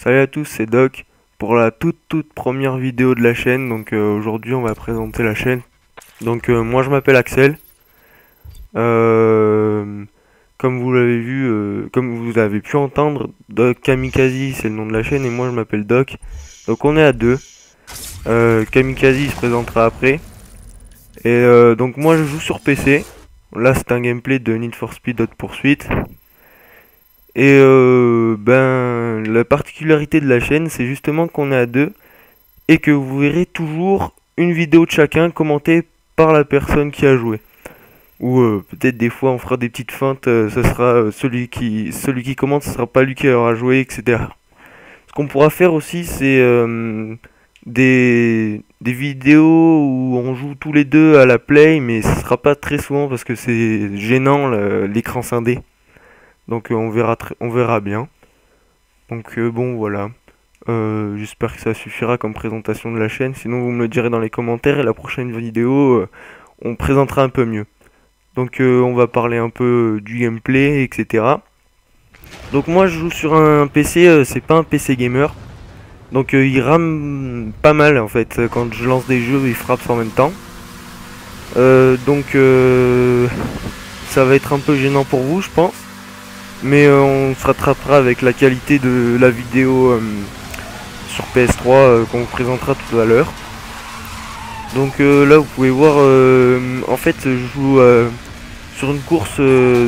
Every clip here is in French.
Salut à tous, c'est Doc pour la toute première vidéo de la chaîne. Donc aujourd'hui on va présenter la chaîne. Donc moi je m'appelle Axel. Euh, Comme vous l'avez vu, comme vous avez pu entendre, Doc Kamikaze c'est le nom de la chaîne et moi je m'appelle Doc. Donc on est à deux. Kamikaze il se présentera après. Et donc moi je joue sur PC. Là c'est un gameplay de Need for Speed Hot Pursuit. Et ben la particularité de la chaîne, c'est justement qu'on est à deux et que vous verrez toujours une vidéo de chacun commentée par la personne qui a joué. Ou peut-être des fois on fera des petites feintes, ce sera celui qui commente, ce sera pas lui qui aura joué, etc. Ce qu'on pourra faire aussi, c'est des vidéos où on joue tous les deux à la play, mais ce sera pas très souvent parce que c'est gênant l'écran scindé. Donc on verra bien. Donc bon voilà. J'espère que ça suffira comme présentation de la chaîne. Sinon vous me le direz dans les commentaires et la prochaine vidéo on présentera un peu mieux. Donc on va parler un peu du gameplay, etc. Donc moi je joue sur un PC, c'est pas un PC gamer. Donc il rame pas mal en fait. Quand je lance des jeux il frappe en même temps. Donc ça va être un peu gênant pour vous je pense. Mais on se rattrapera avec la qualité de la vidéo sur PS3 qu'on vous présentera tout à l'heure. Donc là vous pouvez voir, en fait je joue sur une course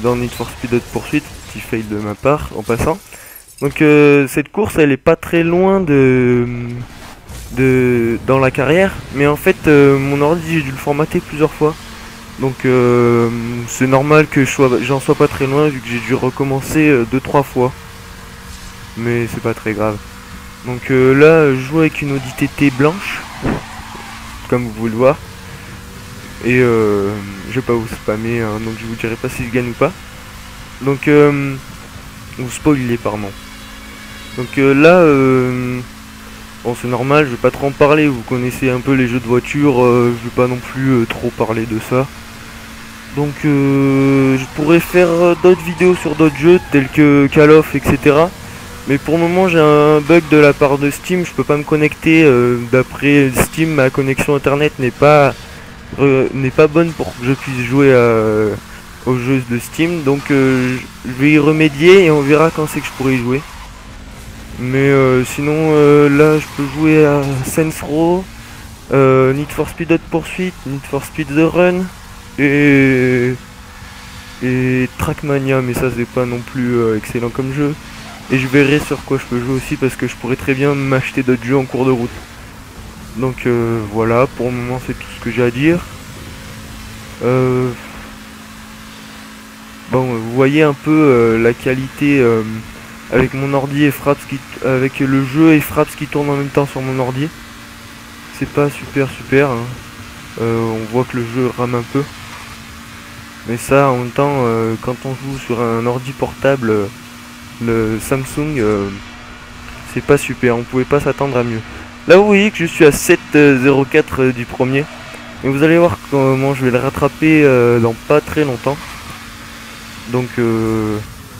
dans Need for Speed Hot Pursuit, petit fail de ma part en passant. Donc cette course elle est pas très loin dans la carrière, mais en fait mon ordi j'ai dû le formater plusieurs fois. Donc c'est normal que j'en sois pas très loin vu que j'ai dû recommencer 2-3 fois. Mais c'est pas très grave. Donc là je joue avec une Audi TT blanche, comme vous pouvez le voir. Et je vais pas vous spammer, hein, donc je vous dirai pas si je gagne ou pas. Donc vous spoiler pardon. Donc là bon c'est normal, je vais pas trop en parler, vous connaissez un peu les jeux de voiture, je vais pas non plus trop parler de ça. Donc je pourrais faire d'autres vidéos sur d'autres jeux tels que Call of, etc. Mais pour le moment j'ai un bug de la part de Steam, je peux pas me connecter. D'après Steam, ma connexion internet n'est pas bonne pour que je puisse jouer aux jeux de Steam. Donc je vais y remédier et on verra quand c'est que je pourrai y jouer. Mais sinon là je peux jouer à Saints Row, Need for Speed Hot Pursuit, Need for Speed The Run et Trackmania, mais ça c'est pas non plus excellent comme jeu. Et je verrai sur quoi je peux jouer aussi parce que je pourrais très bien m'acheter d'autres jeux en cours de route. Donc voilà, pour le moment c'est tout ce que j'ai à dire. Bon, vous voyez un peu la qualité avec mon ordi et Fraps avec le jeu et Fraps qui tourne en même temps sur mon ordi. C'est pas super hein. On voit que le jeu rame un peu. Mais ça en même temps quand on joue sur un ordi portable, le Samsung, c'est pas super, on pouvait pas s'attendre à mieux. Là vous voyez que je suis à 7,04 du premier. Et vous allez voir comment je vais le rattraper dans pas très longtemps. Donc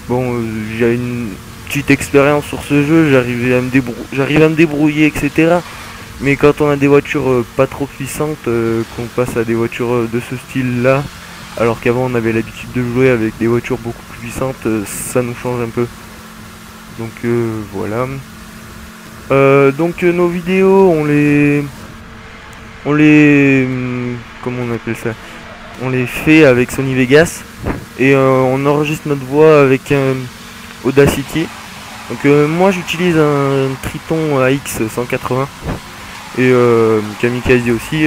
bon, j'ai une petite expérience sur ce jeu, j'arrive à me débrouiller, etc. Mais quand on a des voitures pas trop puissantes, qu'on passe à des voitures de ce style là, alors qu'avant on avait l'habitude de jouer avec des voitures beaucoup plus puissantes, ça nous change un peu. Donc voilà. Donc nos vidéos, comment on appelle ça, on les fait avec Sony Vegas et on enregistre notre voix avec Audacity. Donc moi j'utilise un Triton AX 180 et Kamikaze aussi,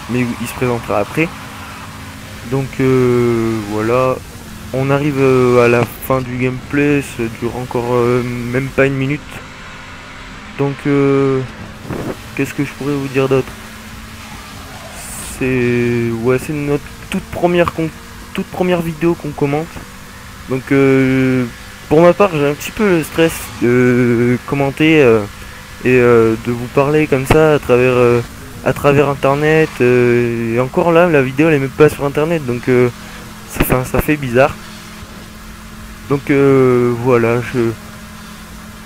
mais il se présentera après. Donc voilà, on arrive à la fin du gameplay, ça dure encore même pas une minute. Donc qu'est-ce que je pourrais vous dire d'autre? C'est notre toute première vidéo qu'on commente. Donc pour ma part j'ai un petit peu le stress de commenter et de vous parler comme ça à travers internet, et encore là la vidéo elle est même pas sur internet, donc ça fait bizarre. Donc voilà,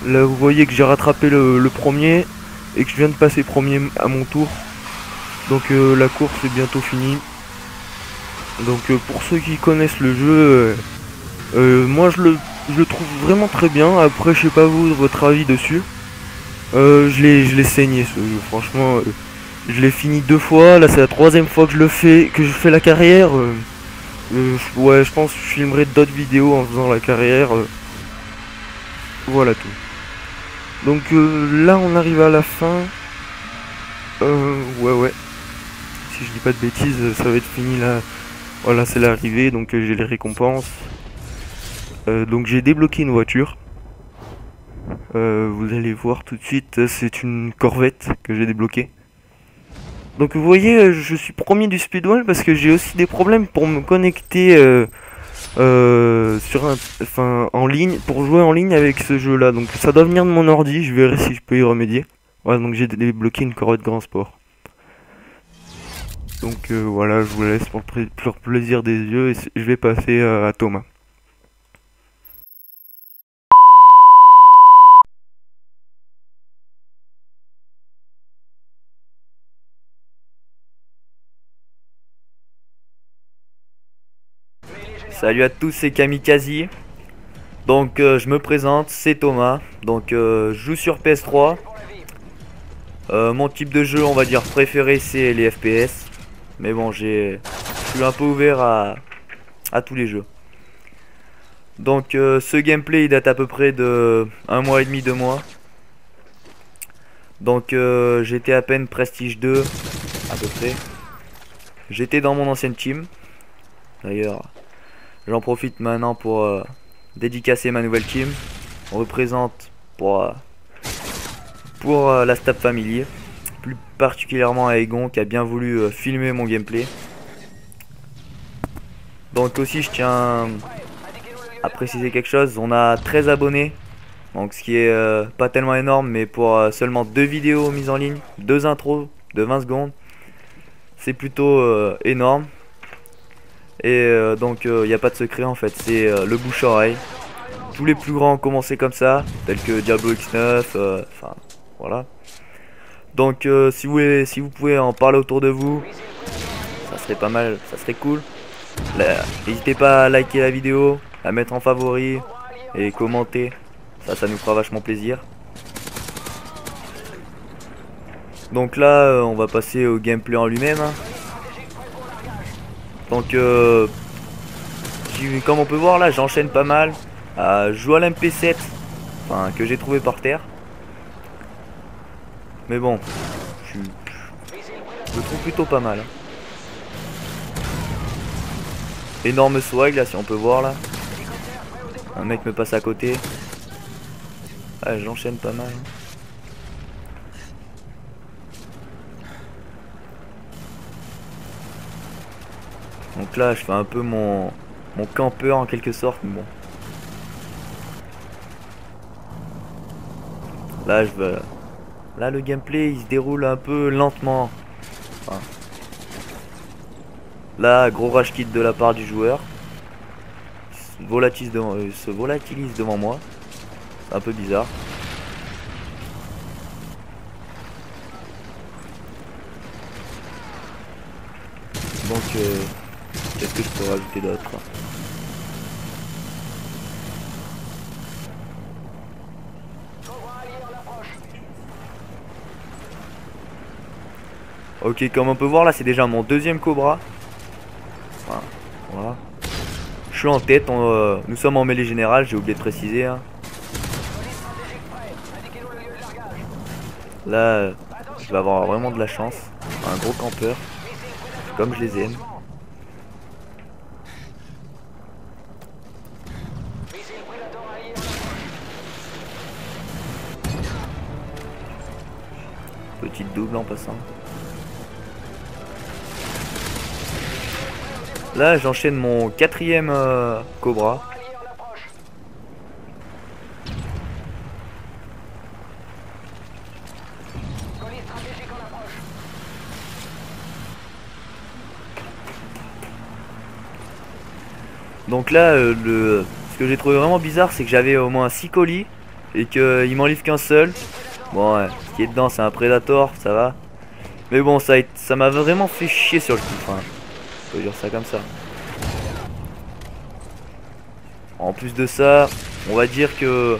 Là vous voyez que j'ai rattrapé le premier et que je viens de passer premier à mon tour. Donc la course est bientôt finie. Donc pour ceux qui connaissent le jeu, moi je le trouve vraiment très bien. Après je sais pas vous, votre avis dessus. Je l'ai saigné ce jeu, franchement. Je l'ai fini 2 fois, là c'est la 3e fois que je fais la carrière. Ouais, je pense que je filmerai d'autres vidéos en faisant la carrière. Voilà tout. Donc là on arrive à la fin. Ouais. Si je dis pas de bêtises, ça va être fini là. Voilà, c'est l'arrivée, donc j'ai les récompenses. Donc j'ai débloqué une voiture. Vous allez voir tout de suite, c'est une Corvette que j'ai débloquée. Donc vous voyez, je suis premier du speedrun parce que j'ai aussi des problèmes pour me connecter en ligne, pour jouer en ligne avec ce jeu là. Donc ça doit venir de mon ordi, je verrai si je peux y remédier. Voilà, donc j'ai débloqué une Corvette Grand Sport. Donc voilà, je vous laisse pour le plaisir des yeux et je vais passer à Thomas. Salut à tous, c'est Kamikaze. Donc je me présente, c'est Thomas. Donc je joue sur PS3. Mon type de jeu, on va dire préféré, c'est les FPS. Mais bon, je suis un peu ouvert à tous les jeux. Donc ce gameplay il date à peu près de 1 mois et demi, 2 mois. Donc j'étais à peine Prestige 2 à peu près. J'étais dans mon ancienne team. D'ailleurs, j'en profite maintenant pour dédicacer ma nouvelle team. On représente pour la Stab Family, plus particulièrement à Egon qui a bien voulu filmer mon gameplay. Donc aussi je tiens à préciser quelque chose, on a 13 abonnés, donc ce qui est pas tellement énorme, mais pour seulement 2 vidéos mises en ligne, 2 intros de 20 secondes, c'est plutôt énorme. Et donc il n'y a pas de secret en fait, c'est le bouche-oreille. Tous les plus grands ont commencé comme ça, tels que Diablo X9, enfin voilà. Donc si vous pouvez en parler autour de vous, ça serait pas mal, ça serait cool. N'hésitez pas à liker la vidéo, à mettre en favori et commenter, ça nous fera vachement plaisir. Donc là on va passer au gameplay en lui-même. Donc comme on peut voir là, j'enchaîne pas mal. Je joue à l'MP7, enfin que j'ai trouvé par terre. Mais bon, je le trouve plutôt pas mal. Énorme swag là, si on peut voir là. Un mec me passe à côté. Ah, j'enchaîne pas mal. Donc là, je fais un peu mon campeur en quelque sorte, mais bon. Là, le gameplay il se déroule un peu lentement. Enfin, là, gros rage kit de la part du joueur. Il se volatilise devant moi. C'est un peu bizarre. Donc, qu'est-ce que je peux rajouter d'autre? Ok, comme on peut voir là, c'est déjà mon 2e Cobra. Enfin, voilà. Je suis en tête, nous sommes en mêlée générale, j'ai oublié de préciser. Hein. Là, je vais avoir vraiment de la chance. Un gros campeur, comme je les aime. Petite double en passant. Là, j'enchaîne mon 4e Cobra. Donc là, ce que j'ai trouvé vraiment bizarre, c'est que j'avais au moins 6 colis. et qu'il m'en livre qu'un seul. Bon ouais, ce qui est dedans c'est un Predator, ça va. Mais bon, ça m'a vraiment fait chier sur le coup, enfin, on peut dire ça comme ça. En plus de ça, on va dire que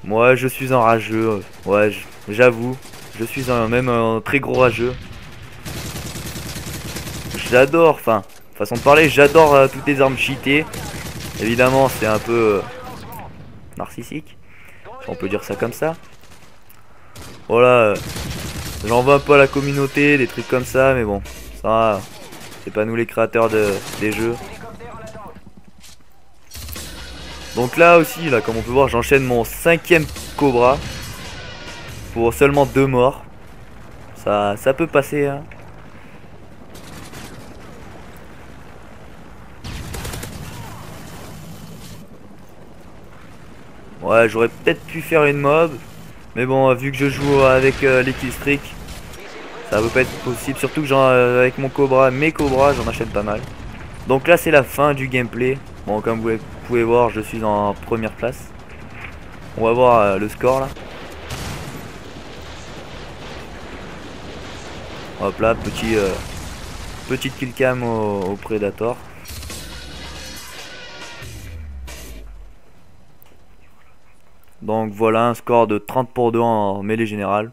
moi je suis un rageux, ouais, j'avoue, je suis même un très gros rageux. J'adore, enfin, façon de parler, j'adore toutes les armes cheatées. Évidemment, c'est un peu narcissique, on peut dire ça comme ça. Voilà, j'en veux un peu à la communauté, des trucs comme ça, mais bon, ça, c'est pas nous les créateurs des jeux. Donc là aussi, là, comme on peut voir, j'enchaîne mon 5e Cobra pour seulement 2 morts. Ça peut passer, hein. Ouais, j'aurais peut-être pu faire une mob, mais bon, vu que je joue avec les killstreaks, ça va pas être possible. Surtout que avec mon Cobra, mes Cobras, j'en achète pas mal. Donc là, c'est la fin du gameplay. Bon, comme vous pouvez voir, je suis en première place. On va voir le score là. Hop là, petite killcam au Predator. Donc voilà un score de 30 pour 2 en mêlée générale.